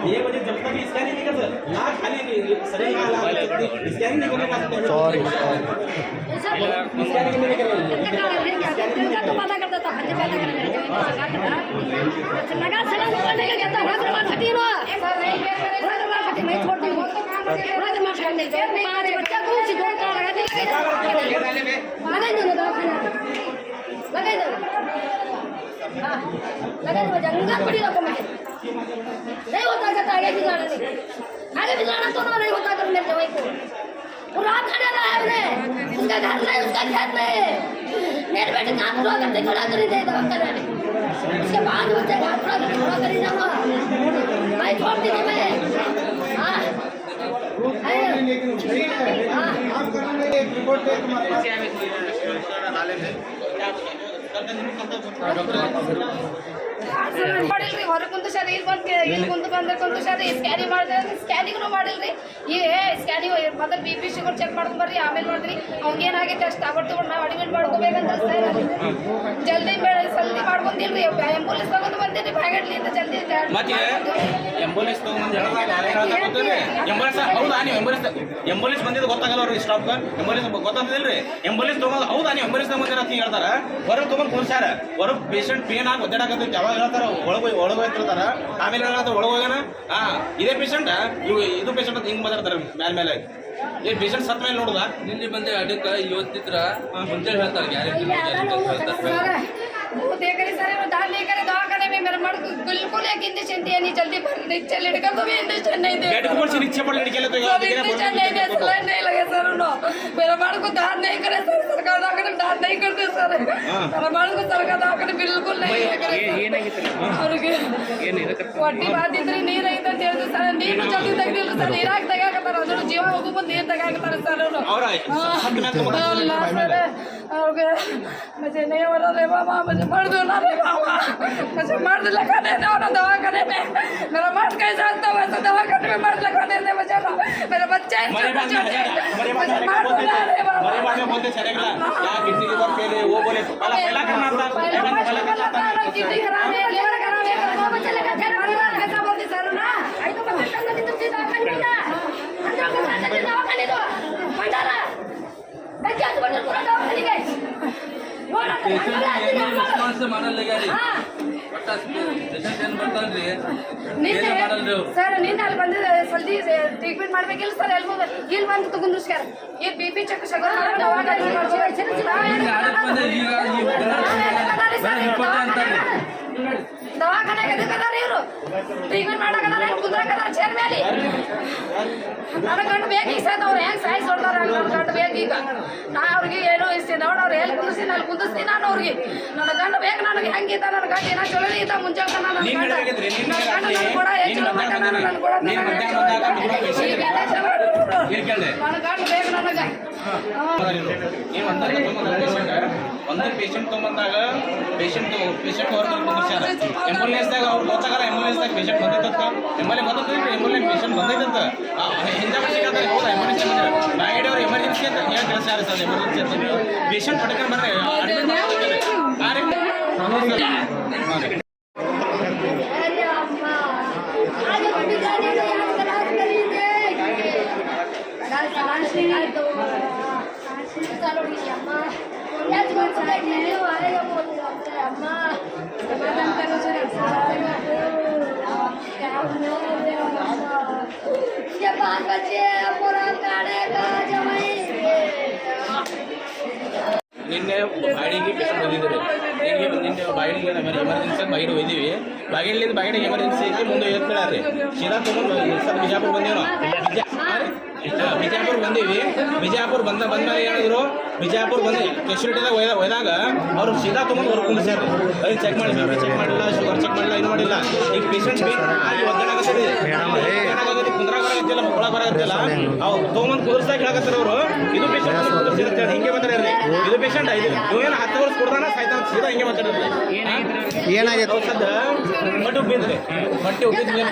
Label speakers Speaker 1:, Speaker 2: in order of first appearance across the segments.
Speaker 1: ये वजह जब तक स्कैनिंग नहीं कर ना खाली सही स्कैनिंग नहीं करने का सॉरी स्कैनिंग नहीं करेंगे तो पता कर देता है पता कर लगा सलाम करने का कहता है रात छठी नो रात मैं छोड़ दूं रात में करने दो पांच बच्चा को सिद्धो का लगा दे लगा दो दवाखाना लगा दो हां लगा दो जंगल पड़ी रखो मैं नहीं होता कहता आगे बिगाड़ना नहीं आगे बिगाड़ना तो नहीं होता कर मेरे जवाई को वो रात खड़ा रहा है उन्हें उसका घर नहीं उसका खेत नहीं मेरे बेटे काम पूरा करते खड़ा कर दे दवा कराने उसके बाद बच्चे काम पूरा करते खड़ा कर जाऊंगा मैं छोड़ दी मैं हां लेकिन आप करने एक रिपोर्ट दे तुम्हारे नाले में ಮಾಡಿಲ್ರಿ ಹೊರಗೆ ಕುಂತು ಸರ್ ಇಲ್ಲಿ ಕುಂತು ಬಂದ್ರೆ ಕುಂತು ಸರ್ ಸ್ಕ್ಯಾನಿಂಗ್ ಮಾಡಿದ್ರೆ ಸ್ಕ್ಯಾನಿಂಗ್ನು ಮಾಡಿಲ್ರಿ ಈ ಸ್ಕ್ಯಾನಿಂಗ್ ಮೊದಲು ಬಿ ಪಿ ಶುಗರ್ ಚೆಕ್ ಮಾಡ್ಕೊಂಡು ಬರ್ರಿ ಆಮೇಲೆ ಮಾಡಿದ್ರಿ ಅವ್ನಿಗೆ ಏನಾಗೈತೆ ಅಷ್ಟು ತಗೊಂಡು ನಾವು ಅಡ್ಮಿಟ್ ಮಾಡ್ಕೋಬೇಕಂತ ಜಲ್ದಿ ಮಾಡ್ಕೊಂತಿಲ್ರಿ ಆಂಬುಲೆನ್ಸ್ ತಗೊಂಡು ಬಂದಿರಿ ಬ್ಯಾಗಡ್ಲಿ ಅಂತ ಜಲ್ದಿ
Speaker 2: ಮತ್ತೆ ಆಂಬುಲೆನ್ಸ್ ತಗೊಂಡು ಹೌದಾ ನೀವು ಆಂಬುಲೆನ್ಸ್ ಬಂದಿದ್ದು ಗೊತ್ತಾಗಲ್ಲ ಅವ್ರಿಗೆ ಸ್ಟಾಪ್ ಆಂಬುಲೆನ್ಸ್ ಗೊತ್ತಾಗ್ತಿಲ್ರಿ ಆಂಬುಲೆನ್ಸ್ ತಗೊಂಡು ಹೌದಾ ನೀವು ಆಂಬುಲೆನ್ಸ್ ತಗೊಂಡಿರ ಅಂತ ಹೇಳ್ತಾರ ಹೊರಗೆ ತಗೊಂಡು ಕುಣಿಸ್ಯಾರ ಹೊರಗೆ ಪೇಷಂಟ್ ಪೇನ್ ಆಗಿ ಒದ್ದಾಡಕತ್ತೈತಿ ಯಾವಾಗ ಹೇಳ್ತಾರ ಒಳಗೋಯ್ತಿರ್ತಾರ ಆಮೇಲೆ ಹೇಳ್ತಾರ ಒಳಗೋಗ್ಯಾನ ಇದೇ ಪೇಷಂಟ್ ಇದು ಪೇಷಂಟ್ ಅಂತ ಹಿಂಗ್ ಮಾತಾಡ್ತಾರ ಮೇಲೆ ಈ ಪೇಷಂಟ್ ಸತ್ ಮೇಲೆ ನೋಡುದ ನಿನ್ನೆ ಬಂದೆ ಅದಕ್ಕೆ ಇವತ್ತಿದ್ರ ಮುಂಚೆ ಹೇಳ್ತಾರೆ ಗ್ಯಾರಂಟಿ ಹೇಳ್ತಾರೆ
Speaker 3: वो देख रहे सर वो दाल लेकर दवाखाने में मेरा मर्द बिल्कुल एक इंजेक्शन दिया नहीं जल्दी नीचे लड़का तो भी इंजेक्शन नहीं दे
Speaker 1: नीचे पर लड़के ले तो
Speaker 3: इंजेक्शन नहीं दे सलाइन नहीं लगे सर उन्होंने मेरा मर्द को दान नहीं करे सर सरकार दवाखाने में दान नहीं करते सर मेरा मर्द को सरकार दवाखाने बिल्कुल नहीं करे ಒಟ್ಟಿ ಬಾಧಿದ್ರೆ ನೀರು ಐತೆ ಅಂತ ಹೇಳಿದ್ರು ಸರ್ ನೀರು ಜಲ್ದಿ ತೆಗ್ದಿಲ್ಲ ಸರ್ ನೀರಾಗಿ ತೆಗಾಕತ್ತಾರ ಅದ್ರ ಜೀವ ಹೋಗು ಬಂದು ನೀರು ತೆಗಾಕತ್ತಾರ ಸರ್ ಅವರು ಅಲ್ಲ ಸರ್ ಅವ್ರಿಗೆ मुझे नहीं हो रहा रे बाबा मुझे मर दो ना रे बाबा मुझे मर्द लगा देने और दवाखाने में मेरा मर्द कैसा था वैसा दवाखाने में मर्द लगा देने मुझे मेरा बच्चा
Speaker 1: बोलते चलेगा क्या किडनी लीवर फेल है वो बोले पहला करना था
Speaker 3: किडनी खराब है लीवर खराब है वो बच्चा लगा घर मारना ऐसा बोलते सर ना आई तो मैं कहता कि तुम दवाखाने में जा अंदर को दवाखाने दो भंडारा मैं क्या तो पूरा दवाखाने गए ಸರ್ ನಿನ್ನೆ ಅಲ್ಲಿ ಬಂದು ಜಲ್ದಿ ಟ್ರೀಟ್ಮೆಂಟ್ ಮಾಡ್ಬೇಕಿಲ್ಲ ಸರ್ ಇಲ್ಲಿ ಬಂದು ತಗೊಂಡ್ರು ಇಲ್ಲಿ ಬಿ ಪಿ ಚೆಕ್ ಶುಗರ್ ದವಾಖಾನೆಗೆ ಎದಕ್ಕದಾರ ಇವರು ಟ್ರೀಟ್ಮೆಂಟ್ ಮಾಡಕದಾರ ಕುಂದ್ರಾಕದಾರ ಚೇರ್ ಮೇಲೆ ನನ್ನ ಗಂಡು ಬೇಕೀಗ ಸರ್ ಅವ್ರು ಹೆಂಗೆ ಸಾಯಿಸಿ ಹೊಡ್ದಾರ ನನ್ನ ಗಂಡು ಬೇಕೀಗ ನಾ ಅವ್ರಿಗೆ ಏನೋ ಇಸ್ತೀನಿ ನೋಡಿ ಅವ್ರು ಎಲ್ಲಿ ಕುಂದಿಸ್ತೀನಿ ಅಲ್ಲಿ ಕುಂದಿಸ್ತೀನಿ ನಾನು ಅವ್ರಿಗೆ ನನ್ನ ಗಂಡು ಬೇಕು ನನಗೆ ಹೆಂಗಿದ್ದ ನನ್ನ ಗಂಡು ಏನೋ ಚೊಲೋ ಇದ್ದ ಮುಂಜಾನೆ ನನ್ನ ಗಂಡ ನನ್ನ ಕೂಡ ಹೆಚ್ಚು ಮಟ್ಟ ನನ್ನ ಕೂಡ ನನ್ನ ಗಂಡು ಬೇಕು ನನಗೆ
Speaker 2: ಒಂದು ಪೇಷಂಟ್ ತೊಗೊಂಬಂದಾಗ ಪೇಷಂಟ್ ಹೊರಗೆ ಕುಂದಿರ್ಸ್ಯಾರ ಆಂಬುಲೆನ್ಸ್ದಾಗ ಅವ್ರು ಗೊತ್ತಾಗಲ್ಲ ಆಂಬುಲೆನ್ಸ್ದಾಗ ಪೇಷಂಟ್ ಬಂದೈತಂತ ಆಂಬುಲೆನ್ಸ್ ಪೇಷಂಟ್ ಬಂದೈತಂತ ಹಿಂದೆ ಸಿಗತ್ತ ಹೌದು ಎಮರ್ಜೆನ್ಸಿ ಬಂದ್ರೆ ಬಾಯಿಡೆ ಅವ್ರು ಎಮರ್ಜೆನ್ಸಿ ಅಂತ ಹೇಳಿ ತಿಳಿಸ್ಯಾರ ಸರ್ ಎಮರ್ಜೆನ್ಸಿ ಅಂತ ಪೇಷಂಟ್ ಪಡ್ಕೊಂಡು ಬರ್ರೆ ನಿನ್ನೆ ಬಾಯಿಗೆ ಪೇಷಂಟ್ ಬಂದಿದ್ದಾರೆ ನಿನ್ನೆ ಬಾಯಿಗೆ ಎಮರ್ಜೆನ್ಸಿ ಬಾಯಿಗೆ ಒಯ್ದೀವಿ ಬಾಗಿಲಿಂದ ಬಾಯಿಗೆ ಎಮರ್ಜೆನ್ಸಿ ಐತಿ ಮುಂದೆ ಹೇಳ್ತಾರೆ ಸೀದಾ ತೊಗೊಂಡು ಸರ್ ಬಿಜಾಪುರ ಬಂದೇವು ಬಿಜಾಪುರ ಬಂದೀವಿ ಬಿಜಾಪುರ ಬಂದ್ಮೇಲೆ ಹೇಳಿದ್ರು ಬಿಜಾಪುರ ಬಂದು ಫೆಸಿಲಿಟಿದಾಗ ಒಯ್ದಾಗ ಅವ್ರು ಸೀದಾ ತೊಗೊಂಡು ಹೊರಗೆ ಕುಂದಿಸ್ಯಾರ ಅದನ್ನು ಚೆಕ್ ಮಾಡಿ ಚೆಕ್ ಮಾಡಿಲ್ಲ ಶುಗರ್ ಚೆಕ್ ಮಾಡಿಲ್ಲ ಇದು ಮಾಡಿಲ್ಲ ಈಗ ಪೇಷಂಟ್ ಒದ್ದಾಗತ್ತೆ ಕುಂದ್ರಾಗ ಬರತ್ತಿಲ್ಲ ಒಳಗೆ ಬರತ್ತಿಲ್ಲ ಅವ್ರು ತೊಗೊಂಬಂದು ಕುದಿಸ್ದಾಗ ಹೇಳಕತ್ತಾರ ಅವರು ಇದು ಪೇಷಂಟ್ ಕುದಿಸಿರುತ್ತೆ ಹಿಂಗೆ ಬಂದ್ರೆ ಇದು ಪೇಷಂಟ್ ಇವೇನು 10 ವರ್ಷ ಕೊಡ್ದಾನ ಸಾಯ್ತಾನ ಸೀದಾ ಹಿಂಗೆ ಮಾತಾಡಿದ್ರೆ
Speaker 4: ಏನಾಗಿತ್ತು?
Speaker 2: ಔಷಧ ಹೊಟ್ಟೆ ಉಬ್ಬಿದ್ರೆ ಹೊಟ್ಟೆ ಉಬ್ಬಿದ್ರೆ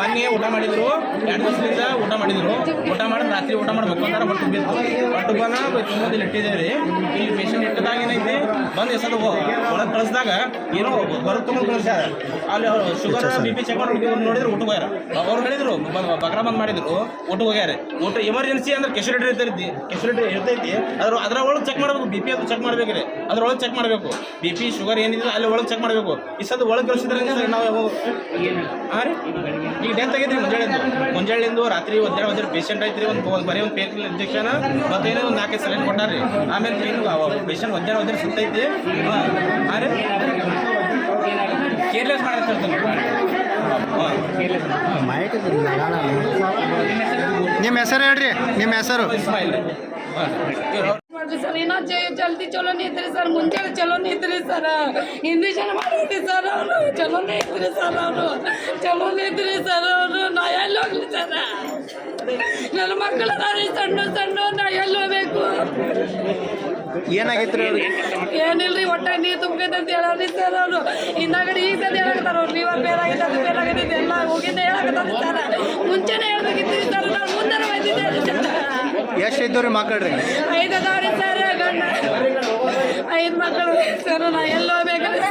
Speaker 2: ಮೊನ್ನೆ ಊಟ ಮಾಡಿದ್ರು 2 ದಿವಸದಿಂದ ಊಟ ಮಾಡಿದ್ರು ಊಟ ಮಾಡಿ ರಾತ್ರಿ ಊಟ ಮಾಡಿ ಮಕ್ಕೊಂತಾರ ಹೊಟ್ಟೆ ಉಬ್ಬಿತ್ತು ಹೊಟ್ಟೆ ಉಬ್ಬನ ತುಂಬ ಇಲ್ಲಿ ಇಟ್ಟಿದ್ದೇವೆ ಈ ಪೇಷಂಟ್ ಇಟ್ಟದಾಗ ಏನೈತಿ ಬಂದು ಎಸದು ಒಳಗೆ ಕಳಿಸಿದಾಗ ಏನೋ ಹೊರಗೆ ತೊಗೊಂಡು ಕಳಿಸ್ಯಾರ ಅಲ್ಲಿ ಶುಗರ್ BP ಚೆಕ್ ಮಾಡಿ ನೋಡಿದ್ರು ಊಟ ಹೋಗ್ಯಾರ ಅವ್ರು ಹೇಳಿದ್ರು ಬಕ್ರಾ ಬಂದ್ ಮಾಡಿದ್ರು ಊಟ ಹೋಗ್ಯಾರ ಊಟ ಎಮರ್ಜೆನ್ಸಿ ಅಂದ್ರೆ ಕೆಶುಲಿಟಿ ಇರ್ತೈತಿ ಅದ್ರ ಒಳಗೆ ಚೆಕ್ ಮಾಡಬೇಕು BP ಅದು ಚೆಕ್ ಮಾಡ್ಬೇಕ್ರಿ ಅದ್ರೊಳಗೆ ಚೆಕ್ ಮಾಡಬೇಕು BP ಶುಗರ್ ಏನಿದೆ ಅಲ್ಲಿ ಒಳಗೆ ಚೆಕ್ ಮಾಡಬೇಕು ಈ ಸದ್ದು ಒಳಗೆ ಕಳಿಸಿದ್ರೆ ನಾವು ಹಾಂ ರೀ ಈಗ ಡೆತ್ ಆಗೈತ್ರಿ ಮುಂಜಾಳೆಂದು ರಾತ್ರಿ ಒಂದೆರಡು ಪೇಷಂಟ್ ಐತ್ರಿ ಬರೀ ಒಂದು ಪೇನ್ ಇಂಜೆಕ್ಷನ್ ಮತ್ತೇನೋ ಒಂದು 4 ಸಲೈನ್ ಕೊಟ್ಟಾರ್ರಿ ಆಮೇಲೆ ಪೇಷಂಟ್ ಒಂದೆರಡು ಸುತ್ತೈತಿ ಹಾಂ ರೀ ಕೇರ್ಲೆಸ್ ಮಾಡಿರ್ತಾರೆ
Speaker 4: ನಿಮ್ಮ ಹೆಸರು ಹೇಳ್ರಿ, ನಿಮ್ಮ ಹೆಸರು?
Speaker 3: ಸರ್ ಏನೋ ಜಲ್ದಿ ಚಲೋನೇ ಇದ್ರಿ ಸರ್, ಮುಂಚೆನೆ ಚಲೋನೇ ಇದ್ರಿ ಸರ್, ಇಂಜೆಕ್ಷನ್ ಮಾಡಿದ್ರಿ ಸರ್ ಅವರು ಚಲೋನೇ ಇದ್ರಿ ಸರ್, ಅವರು ಚಲೋನೇ ಇದ್ರಿ ಸರ್, ಅವರು ನಾ ಎಲ್ಲಿ ಹೋಗ್ಲಿ ಸರ್, ನನ್ನ ಮಕ್ಕಳು ಸಣ್ಣ ಸಣ್ಣ ನಾ ಎಲ್ಲಿ ಹೋಗ್ಬೇಕು?
Speaker 4: ಏನಾಗಿತ್ತು?
Speaker 3: ಏನಿಲ್ರಿ ಒಟ್ಟ ನೀರು ತುಂಬೈತೆ ಅಂತ ಹೇಳಿ ಸರ್ ಅವರು ಹಿಂದಾಗಡೆ ಈಗ ಸದ ಹೇಳಕತ್ತಾರ ಅವ್ರು ಲಿವರ್ ಬೇರಾಗೈತೆ ಎಲ್ಲ ಹೋಗಿದ್ದೆ ಹೇಳಕತ್ತಾರ ಸರ್, ಮುಂಚೆನೇ ಹೇಳ್ಬೇಕಿತ್ತು ಸರ್, ನಾನು ಮುಂದೆ ಬಂದಿದ್ದೆ ಸರ್.
Speaker 4: ಎಷ್ಟು ಇದ್ದವ್ರಿ ಮಕ್ಕಳ್ರಿ?
Speaker 3: 5 ಅದಾವ್ರಿ ಸರ್, ಗಂಡ 5 ಮಕ್ಕಳು ಸರ್, ನಾ ಎಲ್ಲ ಹೋಗ್ಬೇಕಂದ್ರೆ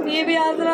Speaker 3: TV ಆದ್ರ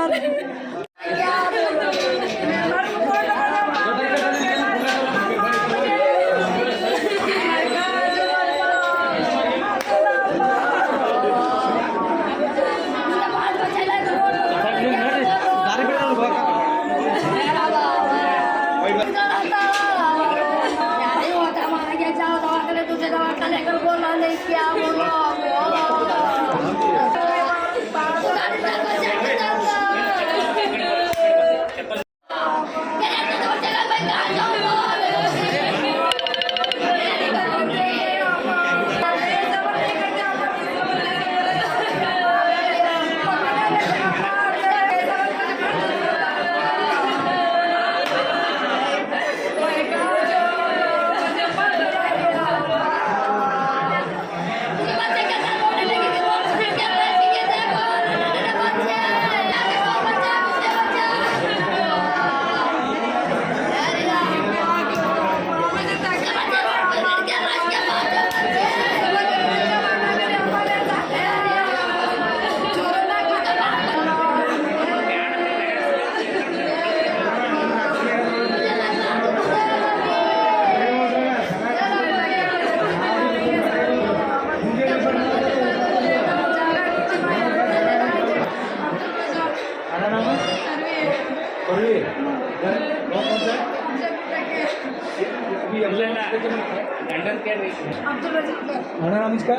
Speaker 5: नमस्कार।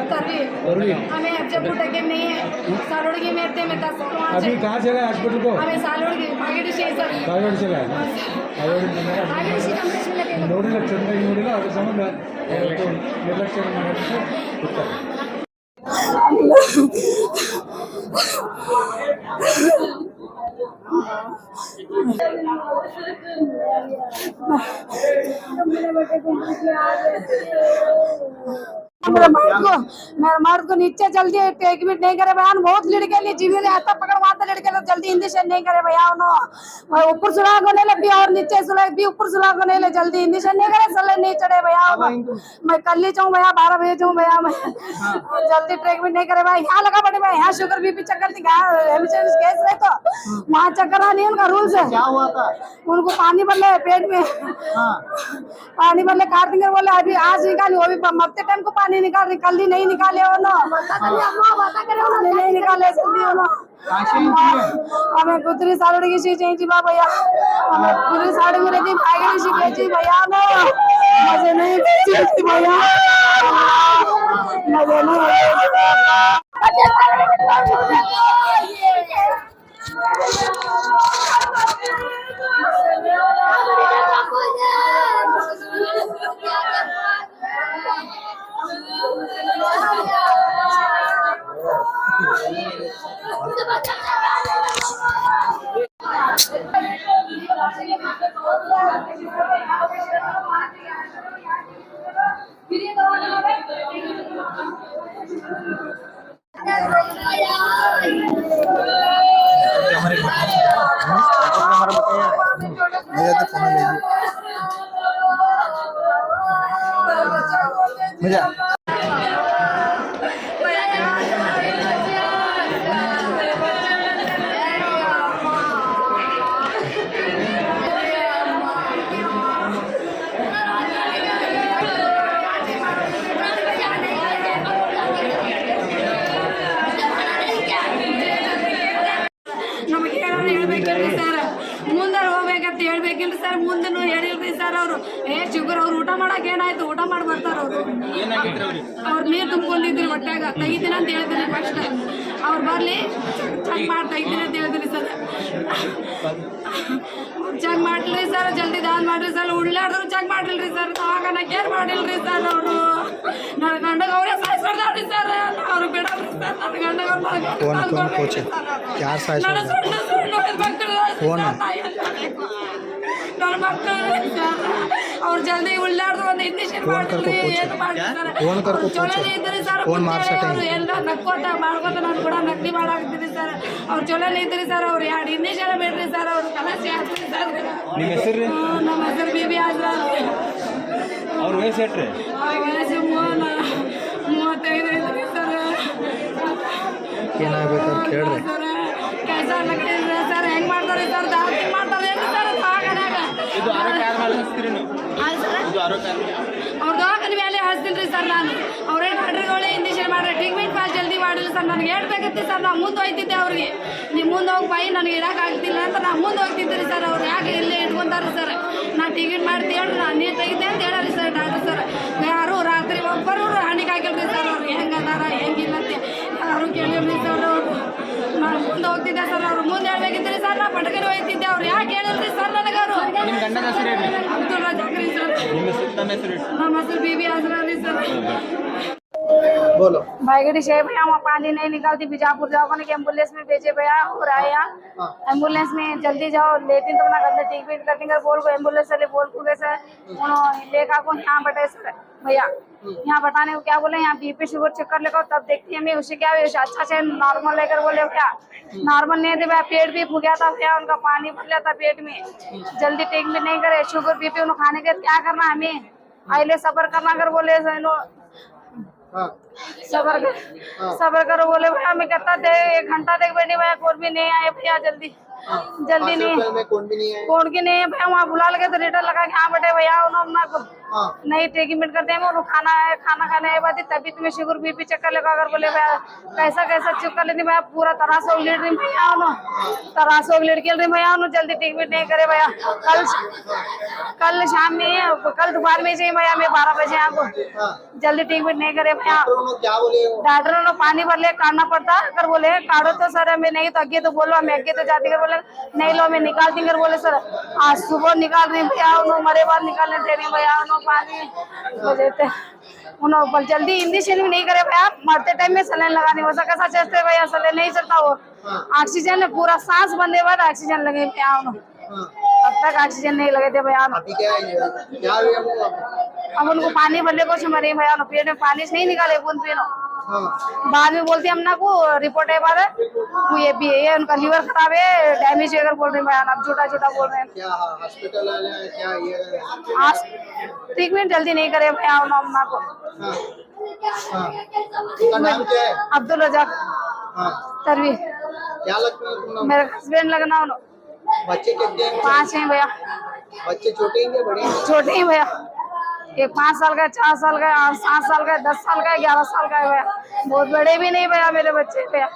Speaker 3: हमें अफजलपुर टके नहीं है, सालोड़गी में थे, मैं 10
Speaker 5: अभी कहाँ चला हॉस्पिटल को?
Speaker 3: हमें सालोड़गी भागेड़ी स्टेशन
Speaker 5: बागेवाडी चला
Speaker 3: भागेड़ी स्टेशन में लगे
Speaker 5: ನೋಡಿಲ್ಲ ಚೆನ್ನಾಗಿ ನೋಡಿಲ್ಲ ಅದ್ರ ಸಂಬಂಧ ನಿರ್ಲಕ್ಷ್ಯ ಮಾಡಿದ್ರೆ
Speaker 3: मेरे मर्द को नीचे जल्दी ट्रीटमेंट नहीं करे भैया, बहुत लड़के लिए जीवी ने हाथ पकड़वाते लड़के लोग जल्दी इंजेक्शन नहीं करे भैया, उन्होंने ऊपर सुलाग होने लगी और नीचे सुलाग भी ऊपर सुलाग होने लगे, जल्दी इंजेक्शन नहीं करे सले नहीं चढ़े भैया, मैं कल ही जाऊँ भैया 12 बजे जाऊँ भैया, मैं जल्दी ट्रीटमेंट नहीं करे भाई, यहाँ लगा पड़े भाई, यहाँ शुगर BP चक्कर केस रहे तो वहाँ चक्कर आनी उनका रूल्स है।
Speaker 4: क्या हुआ था?
Speaker 3: उनको पानी बदले पेट में, पानी बदले कार्तिक बोले अभी आज निकाली, वो भी मरते टाइम को पानी निकाल रही, कल ही नहीं निकाले हो ना, नहीं निकाले जल्दी हो ना, हमें कुतरी साड़ी की चीज चाहिए भैया, हमें कुतरी साड़ी में रहती भाई की चाहिए भैया, ना मुझे नहीं चाहिए भैया, मुझे नहीं फिर
Speaker 4: मजा
Speaker 3: ನಮಗೆ ಏನಾದ್ರು ಹೇಳ್ಬೇಕಿಲ್ರಿ ಸರ್, ಮುಂದೆ ಹೋಗ್ಬೇಕಂತ ಹೇಳ್ಬೇಕಿಲ್ರಿ ಸರ್, ಮುಂದೆನೂ ಹೇಳಿಲ್ರಿ ಸರ್ ಅವರು. ಶುಗರ್ ಅವ್ರು ಊಟ ಮಾಡಕ್ ಏನಾಯ್ತು, ಊಟ ಮಾಡಿ ಬರ್ತಾರ ಅವರು. ಅವ್ರು ನೀರು ತುಂಬ್ಕೊಂಡಿದ್ರಿ ಹೊಟ್ಯಾಗ, ತೆಗಿತೀನಿ ಅಂತ ಹೇಳಿದ್ರಿ ಫಸ್ಟ್. ಅವ್ರು ಬರ್ಲಿ ಚೆಕ್ ಮಾಡಿ ತೆಗಿತೀನಿ ಅಂತ ಹೇಳಿದ್ರಿ ಸರ್. ಚೆಕ್ ಮಾಡ್ಲಿ ಸರ್, ಜಲ್ದಿ ದಾನ್ ಮಾಡ್ರಿ ಸರ್. ಉಳ್ಳಾಡ್ರು ಚೆಕ್ ಮಾಡಿಲ್ರಿ ಸರ್, ದವಾಖಾನ ಕೇರ್ ಮಾಡಿಲ್ರಿ ಸರ್ ಅವರು. ನನ್ನ ಗಂಡಗ ಅವರೇ ಸಾಯಿಸ್ಬಿಡ್ತಾವ್ರಿ ಸರ್, ಅವ್ರು ಬಿಡಲ್ರಿ ಸರ್. ನನ್ನ ಗಂಡಗ
Speaker 4: ಯಾರು ಸಾಯಿಸ್
Speaker 3: ನನ್ನ ಮಕ್ಕಳು ಅವ್ರು ಜಲ್ದಿ ಉಳ್ಳಾಡ್ದು ಒಂದು ಇಂಜೆಕ್ಷನ್ ಮಾಡಿದ್ರಿ, ಏನು ಮಾಡ್ತಾರೆ ಚಲೋನೇ ಇದ್ರಿ ಸರ್. ಅವ್ರು ಎಲ್ಲ ನಕ್ಕೋತ ಮಾಡ್ಕೋತ ನಾನು ಕೂಡ ನಕಲಿ ಮಾಡಾಕ್ತಿದ್ರಿ ಸರ್. ಅವ್ರು ಚಲೋನೇ ಇದ್ರಿ ಸರ್. ಅವ್ರು 2 ಇಂಜೆಕ್ಷನ್ ಬೇಡ್ರಿ ಸರ್. ಅವ್ರು ಕಲಸಿ ಹಾಕ್ತಿದ್ರಿ ಸರ್. ನಮ್ಮ ಹೆಸರು ಬಿಬಿ ಆದ್ರ.
Speaker 5: ಅವ್ರ ವಯಸ್ಸು ಎಷ್ಟ್ರಿ?
Speaker 3: ಅವ್ರ ವಯಸ್ಸು 35 ಐತ್ರಿ ಸರ್.
Speaker 4: ಏನಾಗಬೇಕು ಅಂತ ಕೇಳ್ರಿ
Speaker 3: ಕೆಲಸ ಲಗ್ತಿದ್ರೆ ಸರ್. ಹೆಂಗ್ ಮಾಡ್ತಾರೆ ಸರ್, ದಾವಣಿ ಮಾಡ್ತಾರೆ ಸರ್ ದವಾಖಾನ್ಯಾಗ. ಅವ್ರ ದವಾಖಾನೆ ಮೇಲೆ ಹಚ್ತೀನಿ ಸರ್ ನಾನು. ಅವ್ರೇ ಡಾಕ್ಟ್ರುಗಳೇ ಇಂಜೆಕ್ಷನ್ ಮಾಡ್ರೆ ಟ್ರೀಟ್ಮೆಂಟ್ ಭಾಳ ಜಲ್ದಿ ಮಾಡಿಲ್ಲ ಸರ್. ನನಗೆ ಹೇಳ್ಬೇಕತ್ತೆ ಸರ್, ನಾನು ಮುಂದೆ ಹೋಗ್ತಿದ್ದೆ ಅವ್ರಿಗೆ. ನೀವು ಮುಂದೆ ಹೋಗಿ ಬಾಯಿ ನನಗೆ ಇಡಕ್ಕೆ ಆಗ್ತಿಲ್ಲ ಅಂತ ನಾನು ಮುಂದೆ ಹೋಗ್ತಿದ್ದೀರಿ ಸರ್. ಅವ್ರು ಯಾಕೆ ಇಲ್ಲೇ ಇಟ್ಕೊಂತಾರೆ ಸರ್. ನಾನು ಟಿಕೆಟ್ ಮಾಡ್ತೀನಿ ಹೇಳ್ರಿ, ನಾನು ನೀರು ತೆಗಿತೆ ಅಂತ ಹೇಳಿ ಸರ್ ಡಾಕ್ಟ್ರು ಸರ್. ಯಾರು ರಾತ್ರಿ ಒಬ್ಬರು ಹಣಿಗೆ ಹಾಕಿಲ್ರಿ ಸರ್. ಅವ್ರು ಹೆಂಗೆ ಅದಾರ ಹೆಂಗಿಲ್ಲ ಅಂತ ಯಾರು ಕೇಳಿಲ್ರಿ ಸರ್. ಅವರು ನಾನು ಮುಂದೆ ಹೋಗ್ತಿದ್ದೆ ಸರ್. ಅವ್ರು ಮುಂದೆ ಹೇಳ್ಬೇಕಿದ್ರಿ ಸರ್. ನಾನು ಪಟಕನೆ ಹೋಗ್ತಿದ್ದೆ. ಅವ್ರು ಯಾಕೆ ಹೇಳಿಲ್ರಿ ಸರ್ ನನಗೆ. ಅವರು ಅಬ್ದುಲ್ ರಜಾಕ್ರಿ ಸರ್. ನಮ್ಮ ಹೆಸರು बीबी आजरा सर।
Speaker 4: बोलो
Speaker 3: भाईगढ़ी शहर भैया वहाँ पानी नहीं निकालती, बीजापुर जाओ के एम्बुलेंस में भेजे भैया और आया एम्बुलेंस में जल्दी जाओ लेकिन तो अपना करते ट्रीटमेंट करते बोल को एम्बुलेंस वाले बोल को सर लेकर को यहाँ बैठे सर भैया यहाँ बताने को क्या बोले, यहाँ बीपी शुगर चेक कर लेगा तब देखती है मैं उसे क्या अच्छा से नॉर्मल लेकर बोले भैया नॉर्मल नहीं थे भैया, पेट भी फूक गया था भैया, उनका पानी भर लिया था पेट में, जल्दी ट्रीटमेंट नहीं करे शुगर बीपी उन्होंने खाने के क्या करना हमें आइले सबर करना कर बोले सबर करो बोले भैया। मैं कहता थे 1 घंटा तक बैठे भैया कोई भी नहीं आए भैया, जल्दी नहीं कौन की नहीं है भैया, वहाँ बुला लगे तो रेटर लगा के यहाँ बैठे भैया उन्होंने नहीं ट्रीटमेंट करते हैं वो खाना खाने के बाद तभी तुम्हें शुगर बीपी चक्कर लगा कर बोले भैया कैसा चेक कर लेते भैया, पूरा 300 लीटर भैया उन्होंने 300 लीटर के लिए भैया उन्होंने जल्दी ट्रीटमेंट नहीं करे भैया। कल शाम में कल दोपहर में चाहिए भैया, मैं 12 बजे आपको जल्दी ट्रीटमेंट नहीं करे भैया। डॉक्टर ने पानी भर ले काटना पड़ता कर बोले काटो तो सर हमें नहीं तो आगे तो बोलो हमें आगे तो जाती कर बोले नहीं लो हमें निकालती कर बोले सर आज सुबह निकाल रही भैया उन्होंने मरे बाद निकालने दे रही भैया उन्होंने पानी बजेते उन्होंने जल्दी इंजेक्शन भी नहीं करे भैया, मरते टाइम में सलाइन लगाने वैसा कैसा चलते भैया, सलाइन नहीं चलता वो ऑक्सीजन पूरा सांस बंदे बाद ऑक्सीजन लगे भैया उन्होंने अब तक ऑक्सीजन नहीं लगे थे भैया। अब उनको पानी भरने को मरे भैया, पेट में पानी नहीं निकाले बूंद पीनो बाद में बोलती हम ना को रिपोर्ट है बाद वो ये भी है उनका लीवर खराब है डैमेज है बोल रहे हैं भैया, अब झूठा बोल रहे हैं क्या हॉस्पिटल क्या ये ट्रीटमेंट जल्दी नहीं करे भैया उन्होंने को। नाम क्या है? अब्दुल रजाक तरवी। क्या लगता है मेरे हस्बैंड लगना उन्होंने। बच्चे कितने हैं? 5 हैं भैया। बच्चे छोटे हैं बड़े हैं? छोटे हैं भैया, एक 5 साल का 4 साल का 7 साल का 10 साल का 11 साल का है भैया, बहुत बड़े भी नहीं भैया मेरे बच्चे भैया।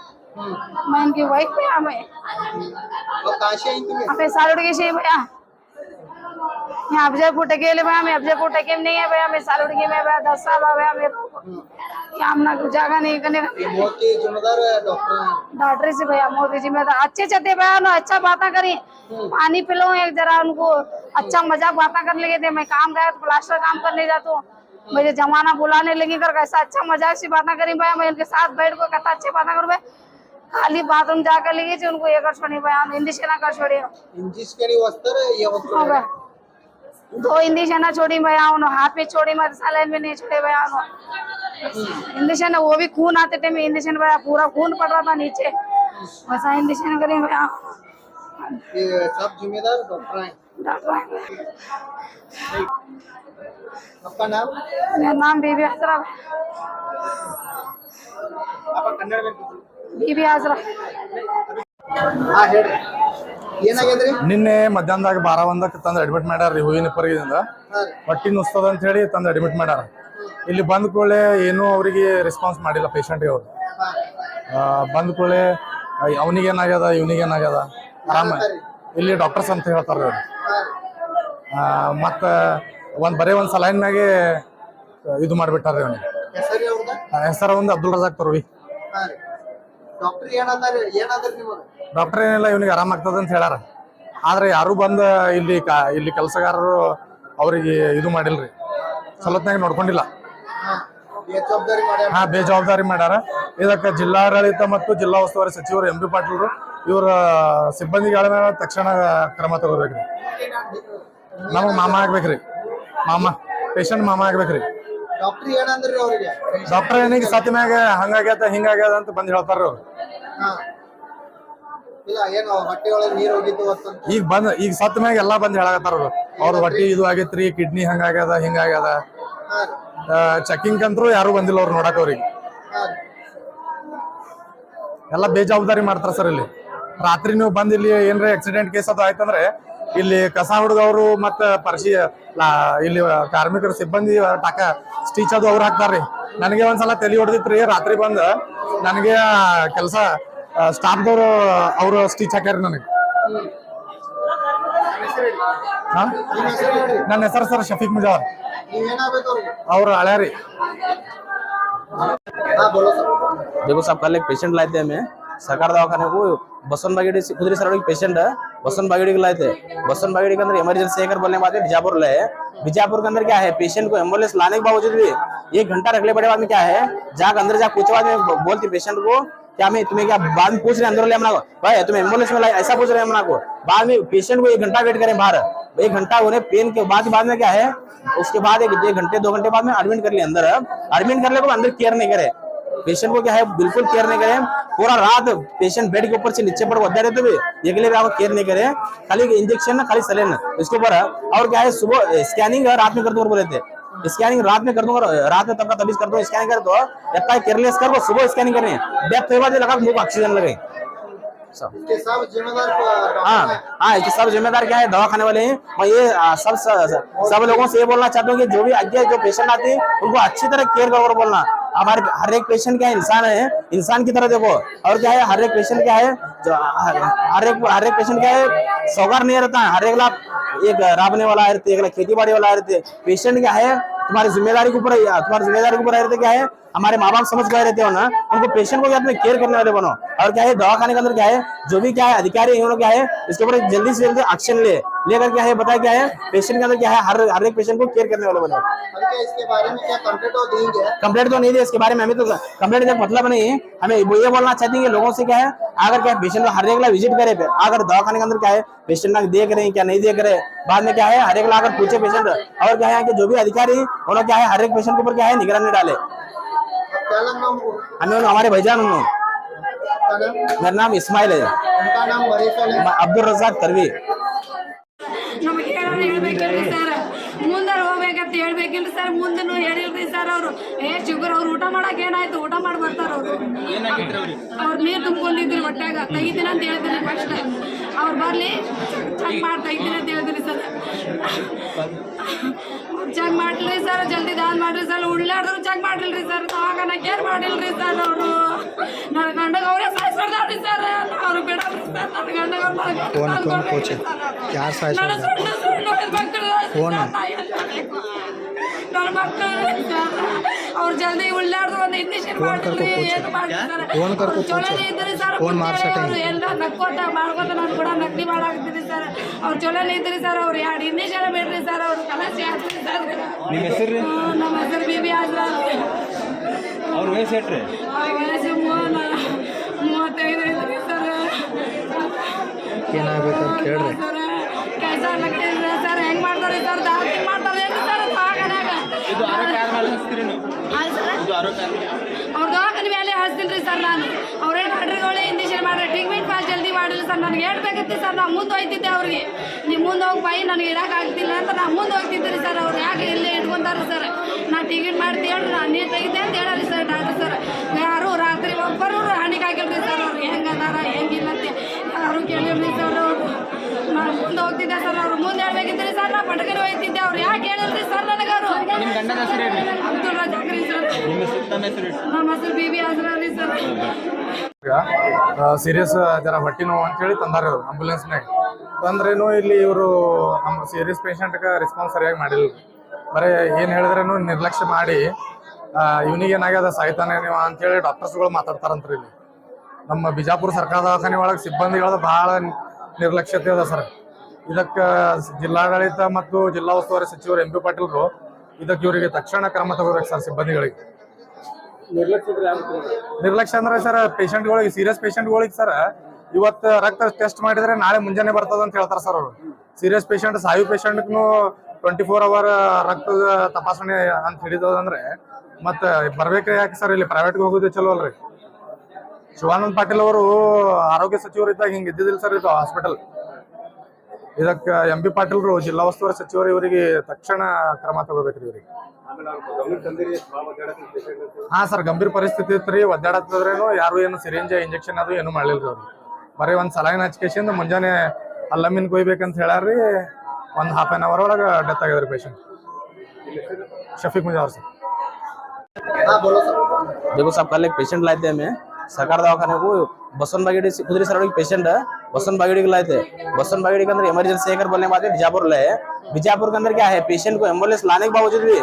Speaker 3: मैं इनकी वाइफ भैया, मैं हमें सालुड़ की चाहिए भैया, यहाँ अफजलपुर टकेले भैया, मैं अफजलपुर टके नहीं है भैया, मैं सालुड़ की में भैया 10 साल हो गया मेरे को यहाँ अपना जगह नहीं करने डॉक्टर से भैया मोदी जिम्मेदार अच्छे चलते भैया ना अच्छा बातें करी पानी पिलो एक जरा उनको अच्छा मजाक बातें कर लेते थे, मैं काम गया तो प्लास्टर काम करने जाता हूँ मुझे जमाना बुलाने लगी कर कैसा अच्छा मजाक सी बातें करी भैया, मैं उनके साथ बैठ को कहता अच्छी बातें करूँ भाई खाली बाथरूम जाकर लगी थी उनको ये कर छोड़ी भैया इंजेक्शन कर छोड़ी 2 इंजेक्शन छोड़ी भैया उन्होंने हाथ में छोड़ी मत सलाइन में नहीं छोड़े भैया इंजेक्शन वो भी खून आते थे मैं इंजेक्शन भैया पूरा खून पड़ रहा था नीचे वैसा इंजेक्शन करें भैया।
Speaker 4: सब जिम्मेदार डॉक्टर हैं। आपका नाम?
Speaker 3: मेरा नाम बीबी आजरा
Speaker 4: आपका कन्नड़ में
Speaker 3: बीबी आजरा
Speaker 4: हाँ ಹೇಳ್ರಿ ಏನಾಗ್ಯದ್ರಿ?
Speaker 5: ನಿನ್ನೆ ಮಧ್ಯಾಹ್ನದಾಗ 12:01 ತಂದು ಅಡ್ಮಿಟ್ ಮಾಡ್ಯಾರ ಹೂವಿನ ಪರಿಯಿಂದ ಹೊಟ್ಟಿ ನುಸ್ತದ ಅಂತ ಹೇಳಿ ತಂದು ಅಡ್ಮಿಟ್ ಮಾಡ್ಯಾರ. ಇಲ್ಲಿ ಬಂದ ಕೂಡಲೇ ಏನೂ ಅವರಿಗೆ ರೆಸ್ಪಾನ್ಸ್ ಮಾಡಿಲ್ಲ ಪೇಷಂಟ್ಗೆ. ಅವರು ಬಂದ ಕೂಡಲೇ ಅವನಿಗೇನಾಗ್ಯದ ಇವನಿಗೇನಾಗ್ಯದ ಆರಾಮ ಇಲ್ಲಿ ಡಾಕ್ಟರ್ಸ್ ಅಂತ ಹೇಳ್ತಾರೆ ಅವ್ರು. ಮತ್ತು ಬರೀ ಒಂದು ಸಲೈನ್ ಮ್ಯಾಗೆ ಇದು ಮಾಡಿಬಿಟ್ಟಾರೆ ಅವನಿಗೆ.
Speaker 4: ಹೆಸರು ಅವ್ರದ?
Speaker 5: ಹೆಸರು ಒಂದು ಅಬ್ದುಲ್ ರಜಾಕ್ ತರ್ವಿ.
Speaker 4: ಡಾಕ್ಟರ್ ಏನಾದ್ರಿ ನಿಮಗೆ?
Speaker 5: ಡಾಕ್ಟರ್ ಏನಿಲ್ಲ ಇವನಿಗೆ ಆರಾಮಾಗ್ತದೆ ಅಂತ ಹೇಳ್ಯಾರ. ಆದ್ರೆ ಯಾರು ಬಂದ ಇಲ್ಲಿ ಕೆಲಸಗಾರರು ಅವರಿಗೆ ಇದು ಮಾಡಿಲ್ರಿ, ಸಲತ್ನಾಗ ನೋಡ್ಕೊಂಡಿಲ್ಲ. ಬೇಜವಾಬ್ದಾರಿ ಮಾಡ್ಯಾರ. ಇದಕ್ಕೆ ಜಿಲ್ಲಾಡಳಿತ ಮತ್ತು ಜಿಲ್ಲಾ ಉಸ್ತುವಾರಿ ಸಚಿವರು ಎಂ ಬಿ ಪಾಟೀಲ್ ಇವರ ಸಿಬ್ಬಂದಿಗಳ ಮೇಲೆ ತಕ್ಷಣ ಕ್ರಮ ತಗೋಬೇಕ್ರಿ. ನಮಗೆ ಮಾಮ ಆಗ್ಬೇಕ್ರಿ, ಪೇಷಂಟ್ ಮಾಮ ಆಗ್ಬೇಕ್ರಿ.
Speaker 4: ಡಾಕ್ಟರ್ ಏನಂದ್ರಿ ಅವ್ರಿಗೆ?
Speaker 5: ಡಾಕ್ಟರ್ ಏನಿಗೆ ಸತ್ ಮ್ಯಾಗ ಹಂಗಾಗ್ಯದ ಹಿಂಗಾಗ್ಯದ ಅಂತ ಬಂದು ಹೇಳ್ತಾರ ಅವ್ರು.
Speaker 4: ಇಲ್ಲ ಏನು ಹೊಟ್ಟೆ ಒಳಗೆ ನೀರು ಹೋಗಿದ್ದು
Speaker 5: ಈಗ ಸತ್ ಮ್ಯಾಗ ಎಲ್ಲಾ ಬಂದ್ ಹೇಳಾಕತ್ತಾರ ಅವ್ರ ಹೊಟ್ಟಿ ಇದು ಆಗೈತ್ರಿ, ಕಿಡ್ನಿ ಹಂಗಾಗ್ಯದ ಹಿಂಗಾಗ್ಯದ. ಚೆಕಿಂಗ್ ಅಂತೂ ಯಾರು ಬಂದಿಲ್ಲ ಅವ್ರು ನೋಡಕ್. ಅವ್ರಿಗೆ ಎಲ್ಲ ಬೇಜವಾಬ್ದಾರಿ ಮಾಡ್ತಾರ ಸರ್. ಇಲ್ಲಿ ರಾತ್ರಿ ನೀವು ಬಂದ್ ಇಲ್ಲಿ ಏನ್ರ ಆಕ್ಸಿಡೆಂಟ್ ಕೇಸ್ ಅದು ಆಯ್ತಂದ್ರೆ ಇಲ್ಲಿ ಕಸ ಹುಡುಗವ್ರು ಮತ್ತ ಇಲ್ಲಿ ಕಾರ್ಮಿಕರ ಸಿಬ್ಬಂದಿ ಸ್ಟೀಚ್ ಅದು ಅವ್ರು ಹಾಕ್ತಾರ್ರಿ. ನನಗೆ ಒಂದ್ಸಲ ತಲೆ ಹೊಡೆದಿತ್ರಿ, ರಾತ್ರಿ ಬಂದ್ ನನಗೆ ಕೆಲಸ ಸ್ಟಾಫ್ದವ್ರು ಅವರು ಸ್ಟಿಚ್ ಹಾಕ್ಯಾರ ನನಗೆ. ನನ್ನ ಹೆಸರು ಸರ್ ಶಫೀಕ್ ಮುಜಾವರ್. ಅವ್ರ ಹಳ್ಯಾರಿ.
Speaker 6: देखो साहब, कल एक पेशेंट लाए थे हमें सरकार दवाखाने को, बसन बागेड़ी कुदरी सर पेशेंट है, बसन बागेड़ी को लाए थे. बसन बागेड़ी के अंदर इमरजेंसी अगर बोलने के बाद बीजापुर लाए. बीजापुर के अंदर क्या है, पेशेंट को एम्बुलेंस लाने के बावजूद भी 1 घंटा रखने पड़े. बाद में क्या है, जाकर अंदर जा पूछे, बाद में बोलती पेशेंट को क्या मैं तुम्हें क्या बाद में पूछ रहे अंदर ले हमना को भाई तुम्हें एम्बुलेंस में लाए, ऐसा पूछ रहे हमना को. बाद में पेशेंट को 1 घंटा वेट करें बाहर. 1 घंटा होने पेन के बाद में क्या है, उसके बाद 1 घंटे 2 घंटे बाद में एडमिट कर लिया. अंदर एडमिट कर ले को अंदर केयर नहीं करे पेशेंट को, क्या है बिल्कुल केयर नहीं करे. पूरा रात पेशेंट बेड के ऊपर से नीचे पर वधा रहते हुए ये के लिए आप केयर नहीं करे. खाली इंजेक्शन ना खाली सलेन इसके ऊपर. और क्या है, सुबह स्कैनिंग रात में कर दो बोले थे. स्कैनिंग रात में कर दूंगा, रात में तब तभी कर दो. स्कैनिंग कर दो, इतना केयरलेस कर दो. सुबह स्कैनिंग करनी है, डेथ के बाद लगा मुंह को ऑक्सीजन लगे.
Speaker 4: सब जिम्मेदार?
Speaker 6: हाँ, सब जिम्मेदार क्या है, दवाखाने वाले हैं. मैं ये सब लोगों से ये बोलना चाहता हूँ कि जो भी आगे जो पेशेंट आते हैं उनको अच्छी तरह केयर कर बोलना. हमारे हर एक पेशेंट क्या है, इंसान है, इंसान की तरह देखो. और क्या है, हर एक पेशेंट क्या है, हर एक पेशेंट क्या है, सौगार नहीं रहता है. हर एक लाख एक राबने वाला रहते, एक लाख खेती बाड़ी वाला रहते. पेशेंट क्या है, तुम्हारी जिम्मेदारी के ऊपर रहते. क्या है, हमारे माँ बाप समझ गए रहते हो ना, उनको पेशेंट को क्या अपने केयर करने वाले बनो. और क्या है, दवाखाने के अंदर क्या है, जो भी क्या है अधिकारी है, क्या है इसके ऊपर जल्दी से जल्दी एक्शन लेकर क्या है बताया, क्या है पेशेंट के अंदर क्या है, हर एक पेशेंट को केयर करने वाले बनो.
Speaker 4: इसके बारे में क्या
Speaker 6: कंप्लेंट तो नहीं दी इसके बारे में. हमें तो कंप्लेंट का मतलब नहीं है. हमें ये बोलना चाहते हैं कि लोगों से क्या है, अगर क्या पेशेंट को हर एक विजिट करे, अगर दवाखाने के अंदर क्या है पेशेंट देख रहे हैं क्या नहीं देख रहे, बाद में क्या है हर एक अगर पूछे पेशेंट. और क्या है कि जो भी अधिकारी उन्होंने क्या है हर एक पेशेंट के ऊपर क्या है निगरानी डाले. हमारे भाईजान मेरा नाम इस्माइल है. अब्दुल रजाक तरवी.
Speaker 3: ನಮಗೆ ಹೇಳ್ಬೇಕಿಲ್ರಿ ಸರ್, ಮುಂದೆ ಹೋಗ್ಬೇಕಂತ ಹೇಳ್ಬೇಕಿಲ್ರಿ ಸರ್. ಮುಂದೆನೂ ಹೇಳಿಲ್ರಿ ಸರ್. ಅವರು ಶುಗರ್ ಅವ್ರು ಊಟ ಮಾಡಕ್ ಏನಾಯ್ತು, ಊಟ ಮಾಡಿ ಬರ್ತಾರ. ಅವ್ರು ನೀರು ತುಂಬ್ಕೊಂಡಿದ್ರಿ ಹೊಟ್ಟಾಗ, ತೆಗಿತೀನಿ ಅಂತ ಹೇಳಿದ್ರಿ ಫಸ್ಟ್. ಅವ್ರು ಬರ್ಲಿ ಚೆಕ್ ಮಾಡಿ ತೆಗಿತೀನಿ ಅಂತ ಹೇಳಿದ್ರಿ ಸರ್. ಚೆಕ್ ಮಾಡ್ಲಿ ಸರ್, ಜಲ್ದಿ ದಾನ್ ಮಾಡ್ರಿ ಸರ್. ಉಳ್ಳಾಡಿದ್ರು ಚೆಕ್ ಮಾಡಿಲ್ರಿ ಸರ್, ದವಾಖಾನ ಕೇರ್ ಮಾಡಿಲ್ರಿ ಸರ್. ಅವರು ನನ್ನ ಗಂಡಗ ಅವರೇ ಸಾಯಿಸ್ಬಾರ್ದಾವ್ರಿ ಸರ್. ಅವ್ರು ಬಿಡಲ್ರಿ ಸರ್. ನನ್ನ ಗಂಡಗ ನನ್ನ ಮಕ್ಕಳು ಅವ್ರು ಜಲ್ದಿ ಉಳ್ಳಾಡ್ದು ಒಂದು ಇಂಜೆಕ್ಷನ್ ಮಾಡಿದ್ರಿ, ಏನು ಮಾಡ್ತಾರೆ ಚೊಲೋನೇ ಇದ್ರಿ ಸರ್. ಅವ್ರು ಎಲ್ಲ ನಕ್ಕೋತ ಮಾಡ್ಕೋತ ನಾನು ಕೂಡ ನಕಲಿ ಮಾಡಾಕ್ತಿದ್ರಿ ಸರ್. ಅವ್ರು ಚೊಲೋನೇ ಇದ್ರಿ ಸರ್. ಅವ್ರು 2 ಇಂಜೆಕ್ಷನ್ ಬೇಡ್ರಿ ಸರ್. ಅವ್ರು ಕಲಸಿ ಹಾಕ್ತಿರಿ ಸರ್. ನಮ್ಮ ಹೆಸರು ಬಿಬಿ ಆಜ್ರಾ.
Speaker 2: ಅವ್ರ ವಯಸ್ಸು ಏನ್ರಿ?
Speaker 3: ಅವ್ರ ವಯಸ್ಸು 35 ಐತ್ರಿ ಸರ್.
Speaker 4: ಏನಾಗಬೇಕು ಅಂತ ಕೇಳ್ರಿ
Speaker 3: ಕೆಲಸ ಲಗ್ತಿಲ್ಲ ಸರ್. ಹೆಂಗ್ ಮಾಡ್ತಾರೆ ಸರ್, ದಾಖಲೆ ಮಾಡ್ತಾರೆ ಸರ್ ದವಾಖಾನ್ಯಾಗ. ಅವ್ರ ದವಾಖಾನೆ ಮೇಲೆ ಹಾಸ್ತೀನಿ ಸರ್. ನಾನು ಅವ್ರೇನು ಮಾಡ್ರಿ ಒಳ್ಳೆ ಇಂಜೆಕ್ಷನ್ ಮಾಡ್ರಿ, ಟ್ರೀಟ್ಮೆಂಟ್ ಭಾಳ ಜಲ್ದಿ ಮಾಡಿಲ್ಲ ಸರ್. ನನಗೆ ಹೇಳ್ಬೇಕಂತ ಐತಿ ಸರ್, ನಾ ಮುಂದೆ ಹೋಗ್ತಿದ್ದೆ ಅವ್ರಿಗೆ. ನೀವು ಮುಂದೆ ಹೋಗಿ ಬಾಯಿ ನನಗೆ ಇಡಕ್ಕೆ ಆಗ್ತಿಲ್ಲ ಅಂತ ನಾ ಮುಂದೆ ಹೋಗ್ತಿದ್ದೆ ರೀ ಸರ್. ಅವ್ರು ಯಾಕೆ ಇಲ್ಲೇ ಇಟ್ಕೊಂತಾರೆ ಸರ್? ನಾ ಟಿಕೆಟ್ ಮಾಡ್ತೀವಿ ಹೇಳ್ರಿ, ನಾನು ನೀರು ತೆಗಿದ್ದೆ ಅಂತ ಹೇಳಿ ಸರ್ ಡಾಕ್ಟರ್ ಸರ್. ಯಾರು ರಾತ್ರಿ ಒಬ್ಬರು ಹಣಿಗೆ ಆಗಿಲ್ರಿ ಸರ್. ಅವ್ರು ಹೆಂಗೆ ಅದಾರ ಹೆಂಗಿಲ್ಲ ಅಂತ ಯಾರು ಕೇಳಿರ್ರಿ ಸರ್. ಅವರು ನಾನು ಮುಂದೆ ಹೋಗ್ತಿದ್ದೆ ಸರ್. ಅವ್ರು ಮುಂದೆ ಹೇಳ್ಬೇಕಿದ್ರಿ ಸರ್. ನಾ ಪಟಕರಿ ಹೋಗ್ತಿದ್ದೆ. ಅವ್ರು ಯಾಕೆ ಹೇಳಿಲ್ರಿ ಸರ್ ನನಗೆ? ಅವರು ಅಬ್ದುಲ್ ರಜಾಕ್ ರೀ ಸರ್. ನಮ್ಮ ಹೆಸರು ಬಿಬಿ ಆಜ್ರಾ ರೀ ಸರ್.
Speaker 5: ಸೀರಿಯಸ್ ಜರ ಹೊಟ್ಟಿ ನೋವು ಅಂತ ಹೇಳಿ ತಂದಾರ ಇವ್ರು ಆಂಬುಲೆನ್ಸ್ನಾಗ. ತಂದ್ರೇನು ಇಲ್ಲಿ ಇವರು ನಮ್ಮ ಸೀರಿಯಸ್ ಪೇಷಂಟ್ಗೆ ರೆಸ್ಪಾನ್ಸ್ ಸರಿಯಾಗಿ ಮಾಡಿಲ್ಲ. ಬರೀ ಏನು ಹೇಳಿದ್ರೇನು ನಿರ್ಲಕ್ಷ್ಯ ಮಾಡಿ ಇವನಿಗೆ ಏನಾಗ್ಯದ ಸಾಯ್ತಾನೆ ನೀವು ಅಂತೇಳಿ ಡಾಕ್ಟರ್ಸ್ಗಳು ಮಾತಾಡ್ತಾರಂತ್ರಿ. ಇಲ್ಲಿ ನಮ್ಮ ಬಿಜಾಪುರ ಸರ್ಕಾರದ ದವಾಖಾನೆ ಒಳಗೆ ಸಿಬ್ಬಂದಿಗಳದ್ದು ಭಾಳ ನಿರ್ಲಕ್ಷ್ಯತೆ ಅದ ಸರ್. ಇದಕ್ಕೆ ಜಿಲ್ಲಾಡಳಿತ ಮತ್ತು ಜಿಲ್ಲಾ ಉಸ್ತುವಾರಿ ಸಚಿವರು ಎಂ ಪಿ ಪಾಟೀಲ್ರು ಇದಕ್ಕೆ ಇವರಿಗೆ ತಕ್ಷಣ ಕ್ರಮ ತಗೋಬೇಕು ಸರ್. ಸಿಬ್ಬಂದಿಗಳಿಗೆ ನಿರ್ಲಕ್ಷ್ಯ ಅಂದ್ರೆ ಸರ್, ಪೇಷಂಟ್ಗಳಿಗೆ ಸೀರಿಯಸ್ ಪೇಷಂಟ್ಗಳಿಗೆ ಸರ್ ಇವತ್ತು ರಕ್ತ ಟೆಸ್ಟ್ ಮಾಡಿದ್ರೆ ನಾಳೆ ಮುಂಜಾನೆ ಬರ್ತದ ಅಂತ ಹೇಳ್ತಾರೆ ಸರ್ ಅವರು. ಸೀರಿಯಸ್ ಪೇಷಂಟ್ ಸಾಯು ಪೇಷಂಟ್ನು 24 hour ರಕ್ತದ ತಪಾಸಣೆ ಅಂತ ಹಿಡಿತದಂದ್ರೆ ಮತ್ತೆ ಬರ್ಬೇಕ್ರಿ ಯಾಕೆ ಸರ್? ಇಲ್ಲಿ ಪ್ರೈವೇಟ್ಗೆ ಹೋಗೋದೇ ಚಲೋ ಅಲ್ರಿ. ಶಿವಾನಂದ ಪಾಟೀಲ್ ಅವರು ಆರೋಗ್ಯ ಸಚಿವರು ಇದ್ದಾಗ ಹಿಂಗೆ ಇದ್ದಿದ್ದಿಲ್ಲ ಸರ್ ಇದು ಹಾಸ್ಪಿಟಲ್. ಇದಕ್ಕೆ ಎಂ ಪಿ ಪಾಟೀಲ್ರು ಜಿಲ್ಲಾ ಉಸ್ತುವಾರಿ ಸಚಿವರು ಇವರಿಗೆ ತಕ್ಷಣ ಕ್ರಮ ತಗೋಬೇಕ್ರಿ ಇವರಿಗೆ. ಹಾ ಸರ್, ಗಂಭೀರ ಪರಿಸ್ಥಿತಿ ಇತ್ರಿ. ಒದ್ದಾಡತ್ತದ್ರೇನು ಯಾರು ಏನು ಸಿರಿಂಜ್ ಇಂಜೆಕ್ಷನ್ ಅದು ಏನು ಮಾಡ್ಲಿಲ್ರಿ ಅವ್ರು. ಬರೀ ಒಂದು ಸಲಾಯಿನ ಹಚ್ಕೇಶಿಂದ ಮುಂಜಾನೆ ಅಲ್ಲಮಿನ್ ಕೊಯ್ಬೇಕಂತ ಹೇಳ್ಯಾರ್ರಿ. ಒಂದು ಹಾಫ್ ಆನ್ ಅವರ್ ಒಳಗೆ ಡೆತ್ ಆಗ್ಯದ್ರಿ ಪೇಷಂಟ್. शफीक मुजावर सर।
Speaker 4: हाँ बोलो सर।
Speaker 6: देखो साहब, कल एक पेशेंट लाए थे हमें सरकार दवाखाने को, बसन बागेड़ी कुदरी सर पेशेंट है, बसन बागेड़ी को लाए थे। बसन बागेड़ी के अंदर इमरजेंसी अगर बोलने के बाद बीजापुर लाए। बीजापुर के अंदर क्या है, पेशेंट को एम्बुलेंस लाने के बावजूद भी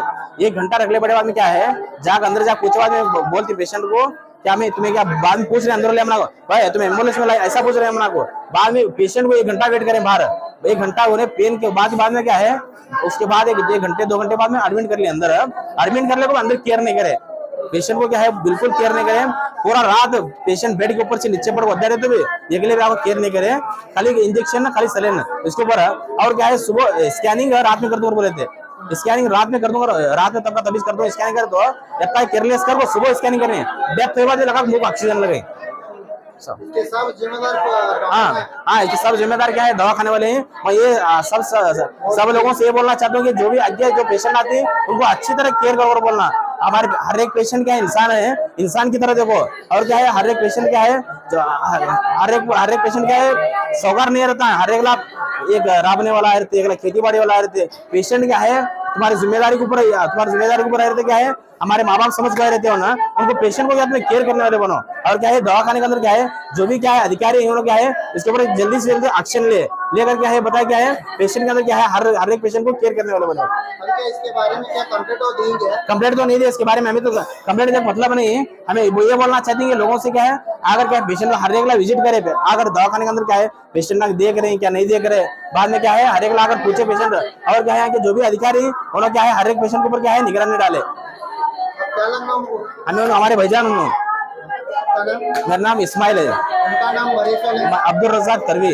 Speaker 6: 1 घंटा रखने पड़े। बाद में क्या है, जाकर अंदर जा कुछ बाद में बोलती पेशेंट को क्या मैं तुम्हें क्या बाद में पूछ रहे अंदर ले हमला को भाई तुम एम्बुलेंस में लाए, ऐसा पूछ रहे हमला को। बाद में पेशेंट को 1 घंटा वेट करें बाहर, 1 घंटा उन्हें पेन के बाद में क्या है, उसके बाद 1 घंटे 2 घंटे बाद में एडमिट कर लिया। अंदर एडमिट कर ले को अंदर केयर नहीं करे पेशेंट को, क्या है बिल्कुल केयर नहीं करे। पूरा रात पेशेंट बेड के ऊपर से नीचे पर वधा रहते हुए ये के लिए आपको केयर नहीं करे, खाली इंजेक्शन ना खाली सलेन इसके ऊपर। और क्या है, सुबह स्कैनिंग रात में कर दूंगा बोले थे, स्कैनिंग रात में कर दूंगा, रात में तब का तभी कर दो स्कैनिंग कर दो। इतना केयरलेस कर दो, सुबह स्कैनिंग करनी डेथ के बाद लगा मुंह को ऑक्सीजन लगे।
Speaker 4: इसके सब जिम्मेदार
Speaker 6: हाँ इसके सब जिम्मेदार क्या है, दवाखाने वाले हैं। मैं ये सब लोगों से ये बोलना चाहता हूँ कि जो भी आगे जो पेशेंट आते हैं उनको अच्छी तरह केयर कर बोलना। हमारे हर एक पेशेंट क्या है, इंसान है, इंसान की तरह देखो। और क्या है, हर एक पेशेंट क्या है, हर एक पेशेंट क्या है, सौगार नहीं रहता है। हर एक लाख एक राबने वाला रहते, एक लाख खेती बाड़ी वाला रहते। पेशेंट क्या है तुम्हारी जिम्मेदारी के ऊपर, तुम्हारी जिम्मेदारी के ऊपर रहते। क्या है, हमारे माँ बाप समझ गए रहते हो ना, उनको पेशेंट को क्या अपने केयर करने वाले बनो। और क्या है, दवाखाने के अंदर क्या है, जो भी क्या है अधिकारी है, क्या है इसके ऊपर जल्दी से जल्दी एक्शन लेकर क्या है बताया, क्या है पेशेंट के अंदर क्या है, हर एक पेशेंट को केयर करने वाले बनो।
Speaker 4: इसके बारे में क्या कंप्लेंट तो देंगे?
Speaker 6: कंप्लेंट तो नहीं दी इसके बारे में, हमें तो कंप्लेंट का मतलब नहीं है। हमें ये बोलना चाहते हैं कि लोगों से क्या है, अगर क्या पेशेंट को हर एक लाख विजिट करे, अगर दवाखाने के अंदर क्या है पेशेंट ना देख रहे हैं क्या नहीं देख रहे, बाद में क्या है हर एक लाख अगर पूछे पेशेंट। और क्या है कि जो भी अधिकारी उन्होंने क्या है हर एक पेशेंट के ऊपर क्या है निगरानी डाले।
Speaker 4: क्या नाम
Speaker 6: हमें हमारे भाईजान मेरा नाम इस्माइल है,
Speaker 4: उनका नाम
Speaker 6: अब्दुल रजाक तरवी।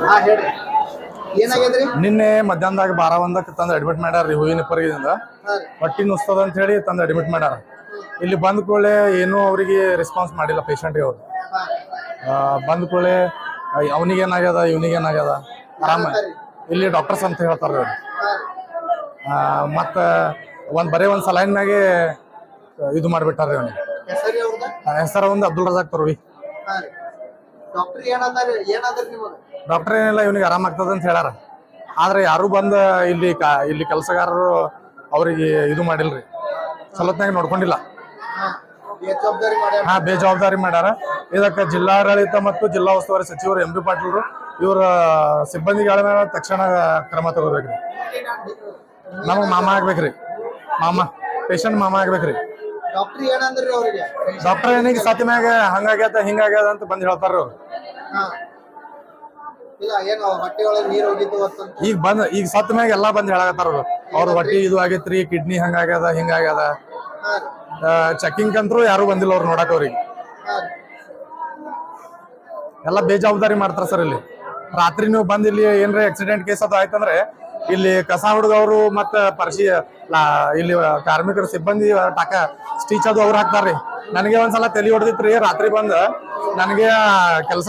Speaker 4: हाँ ಹೇಳಿ ಏನಾಗಿದ್ರಿ?
Speaker 5: ನಿನ್ನೆ ಮಧ್ಯಾಹ್ನದಾಗ 12-1 ತಂದು ಅಡ್ಮಿಟ್ ಮಾಡ್ಯಾರ ಹೂವಿನಪುರದಿಂದ. ಹೊಟ್ಟಿ ನುಸ್ತದ ಅಂತ ಹೇಳಿ ತಂದು ಅಡ್ಮಿಟ್ ಮಾಡ್ಯಾರ. ಇಲ್ಲಿ ಬಂದ ಕೂಡಲೇ ಏನೂ ಅವರಿಗೆ ರೆಸ್ಪಾನ್ಸ್ ಮಾಡಿಲ್ಲ ಪೇಷಂಟ್ಗೆ. ಅವರು ಬಂದ ಕೂಡಲೇ ಅವನಿಗೇನಾಗ್ಯದ ಇವನಿಗೇನಾಗ್ಯದ ಆರಾಮ ಇಲ್ಲಿ ಡಾಕ್ಟರ್ಸ್ ಅಂತ ಹೇಳ್ತಾರೆ ಅವರು. ಮತ್ತು ಬರೀ ಒಂದು ಸಲೈನ್ ಮ್ಯಾಗೆ ಇದು ಮಾಡಿಬಿಟ್ಟಾರೆ ಅವನಿಗೆ. ಹೆಸರು ಒಂದು ಅಬ್ದುಲ್ ರಜಾಕ್ ತರ್ವಿ. ಡಾಕ್ಟರ್ ಏನಿಲ್ಲ ಇವನಿಗೆ ಆರಾಮಾಗ್ತದ ಅಂತ ಹೇಳ್ಯಾರ. ಆದ್ರೆ ಯಾರು ಬಂದ ಇಲ್ಲಿ ಕೆಲಸಗಾರರು ಅವರಿಗೆ ಇದು ಮಾಡಿಲ್ರಿ, ಸಲತ್ನಾಗ ನೋಡ್ಕೊಂಡಿಲ್ಲ. ಹಾ ಬೇಜವಾಬ್ದಾರಿ ಮಾಡ್ಯಾರ. ಇದಕ್ಕೆ ಜಿಲ್ಲಾಡಳಿತ ಮತ್ತು ಜಿಲ್ಲಾ ಉಸ್ತುವಾರಿ ಸಚಿವರು ಎಂ ಪಿ ಪಾಟೀಲ್ರು ಇವರ ಸಿಬ್ಬಂದಿಗಳ ಮೇಲೆ ತಕ್ಷಣ ಕ್ರಮ ತಗೋಬೇಕ್ರಿ. ನಮಗ್ ಮಾಮ ಆಗ್ಬೇಕ್ರಿ, ಮಾಮ ಪೇಷಂಟ್ ಮಾಮ ಆಗ್ಬೇಕ್ರಿ. ಡಾಕ್ಟರ್ ಏನಿಗೆ ಸತಿ ಮ್ಯಾಗ ಹಂಗಾಗ್ಯದ ಹಿಂಗಾಗ್ಯದ ಅಂತ ಬಂದ್ ಹೇಳ್ತಾರ ಅವ್ರು. ಈಗ ಸತ್ ಮ್ಯಾಗ ಎಲ್ಲಾ ಬಂದ್ ಹೇಳಾಕತ್ತಾರ ಅವ್ರ ಹೊಟ್ಟಿ ಇದು ಆಗೈತ್ರಿ, ಕಿಡ್ನಿ ಹಂಗಾಗ್ಯದ ಹಿಂಗಾಗ್ಯದ. ಚೆಕಿಂಗ್ ಅಂತೂ ಯಾರು ಬಂದಿಲ್ಲ ಅವ್ರು ನೋಡಕ್. ಅವ್ರಿಗೆ ಎಲ್ಲ ಬೇಜವಾಬ್ದಾರಿ ಮಾಡ್ತಾರ ಸರ್. ಇಲ್ಲಿ ರಾತ್ರಿ ನೀವು ಬಂದ್ ಇಲ್ಲಿ ಏನ್ರ ಆಕ್ಸಿಡೆಂಟ್ ಕೇಸ್ ಅದು ಆಯ್ತಂದ್ರೆ ಇಲ್ಲಿ ಕಸ ಹುಡುಗವ್ರು ಮತ್ತ ಇಲ್ಲಿ ಕಾರ್ಮಿಕರು ಸಿಬ್ಬಂದಿ ಟಾಕ ಸ್ಟಿಚ್ ಅದು ಅವ್ರು ಹಾಕ್ತಾರ್ರಿ. ನನಗೆ ಒಂದ್ಸಲ ತಲೆ ಹೊಡೆದಿತ್ರಿ ರಾತ್ರಿ ಬಂದ್ ನನಗೆ ಕೆಲಸ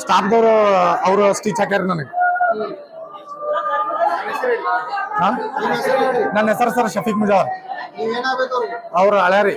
Speaker 5: ಸ್ಟಾಫ್ದವರು ಅವರು ಸ್ಟಿಚ್ ಹಾಕ್ಯಾರ ನನಗೆ. ಹಾ
Speaker 4: ನಿಮ್ಮ ಹೆಸರು ಹೇಳಿ.
Speaker 5: ನನ್ನ ಹೆಸರು ಸರ್ ಶಫೀಕ್ ಮುಜಾವರ್.
Speaker 4: ನೀವೇನಾಗ್ಬೇಕು ಅವ್ರಿಗೆ?
Speaker 5: ಅವ್ರು ಹಳ್ಯಾರಿ.